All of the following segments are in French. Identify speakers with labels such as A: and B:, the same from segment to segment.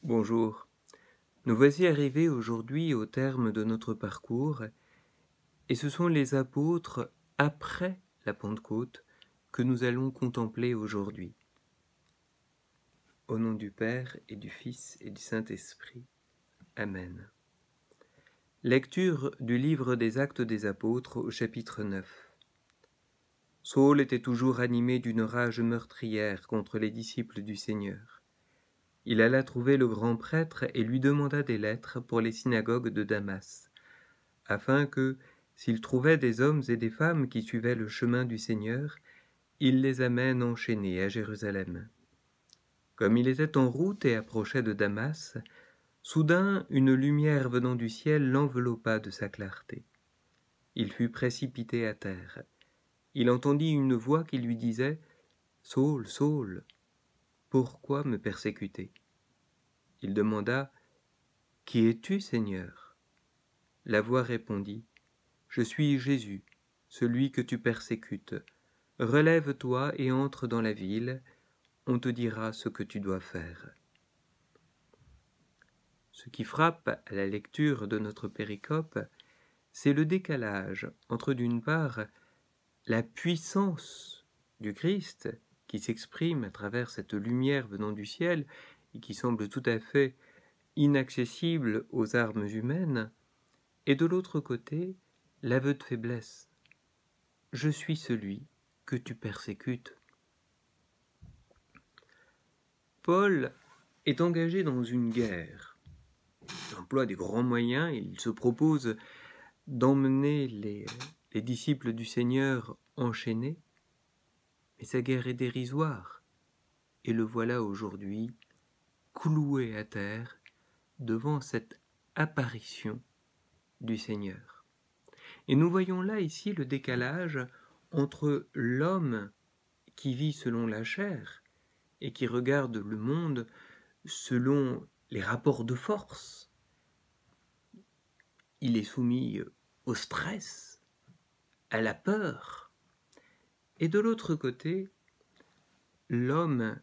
A: Bonjour, nous voici arrivés aujourd'hui au terme de notre parcours, et ce sont les apôtres après la Pentecôte que nous allons contempler aujourd'hui. Au nom du Père et du Fils et du Saint-Esprit. Amen. Lecture du livre des Actes des Apôtres au chapitre 9. Saul était toujours animé d'une rage meurtrière contre les disciples du Seigneur. Il alla trouver le grand prêtre et lui demanda des lettres pour les synagogues de Damas, afin que, s'il trouvait des hommes et des femmes qui suivaient le chemin du Seigneur, il les amène enchaînés à Jérusalem. Comme il était en route et approchait de Damas, soudain une lumière venant du ciel l'enveloppa de sa clarté. Il fut précipité à terre. Il entendit une voix qui lui disait « Saul, Saul, pourquoi me persécuter ?» Il demanda « Qui es-tu, Seigneur ?» La voix répondit « Je suis Jésus, celui que tu persécutes. Relève-toi et entre dans la ville, on te dira ce que tu dois faire. » Ce qui frappe à la lecture de notre péricope, c'est le décalage entre d'une part la puissance du Christ qui s'exprime à travers cette lumière venant du ciel et qui semble tout à fait inaccessible aux armes humaines, et de l'autre côté, l'aveu de faiblesse. Je suis celui que tu persécutes. Paul est engagé dans une guerre. Il emploie des grands moyens et il se propose d'emmener les disciples du Seigneur enchaînés, mais sa guerre est dérisoire, et le voilà aujourd'hui cloué à terre devant cette apparition du Seigneur. Et nous voyons là ici le décalage entre l'homme qui vit selon la chair et qui regarde le monde selon les rapports de force. Il est soumis au stress, à la peur. Et de l'autre côté, l'homme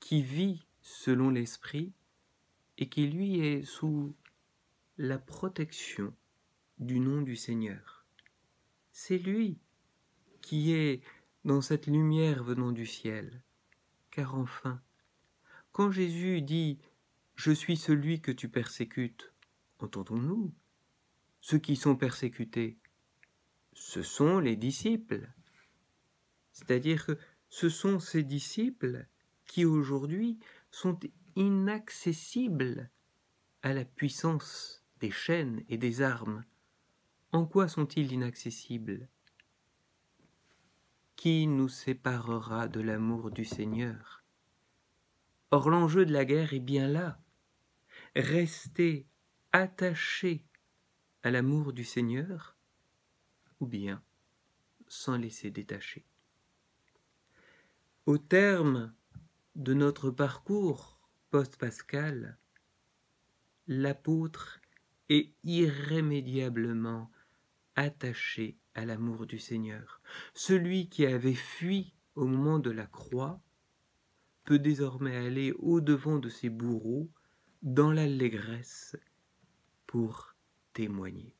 A: qui vit selon l'esprit et qui lui est sous la protection du nom du Seigneur. C'est lui qui est dans cette lumière venant du ciel. Car enfin, quand Jésus dit « Je suis celui que tu persécutes », entendons-nous, ceux qui sont persécutés, ce sont les disciples. C'est-à-dire que ce sont ces disciples qui aujourd'hui sont inaccessibles à la puissance des chaînes et des armes. En quoi sont-ils inaccessibles ? Qui nous séparera de l'amour du Seigneur ? Or l'enjeu de la guerre est bien là. Rester attaché à l'amour du Seigneur ou bien s'en laisser détacher. Au terme de notre parcours post-pascal, l'apôtre est irrémédiablement attaché à l'amour du Seigneur. Celui qui avait fui au moment de la croix peut désormais aller au-devant de ses bourreaux dans l'allégresse pour témoigner.